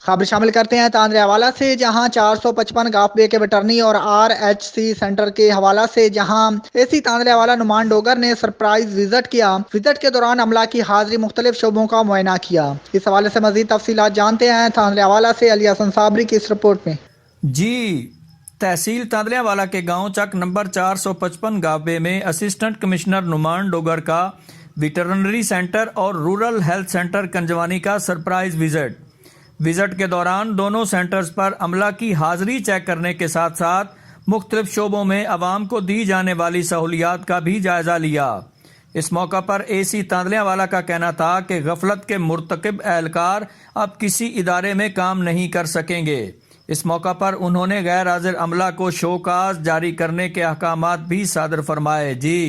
खबर शामिल करते हैं तांदरेवाला से, जहां 455 गाफवे के वेटरनी और RHC सेंटर के हवाला से, जहां एसी तांदरेवाला नुमान डोगर ने सरप्राइज विजिट किया। विजिट के दौरान अमला की हाजिरी मुख्तलिफ शोबों का मुआयना किया। इस हवाले से मजीद तफसीलात जानते हैं तांदरेवाला से अली हसन साबरी की इस रिपोर्ट में। जी, तहसील तांदरेवाला के गांव चक नंबर 455 गावे में असिस्टेंट कमिश्नर नुमान डोगर का वेटरनरी सेंटर और रूरल हेल्थ सेंटर कंजवानी का सरप्राइज विजिट के दौरान दोनों सेंटर्स पर अमला की हाजिरी चेक करने के साथ साथ मुख्तलिफ शोबों में आवाम को दी जाने वाली सहूलियात का भी जायजा लिया। इस मौका पर AC तांदरेवाला का कहना था कि गफलत के मुर्तकिब एहलकार अब किसी इदारे में काम नहीं कर सकेंगे। इस मौका पर उन्होंने गैर हाजिर अमला को शोकाज जारी करने के अहकामात भी सादर फरमाए। जी।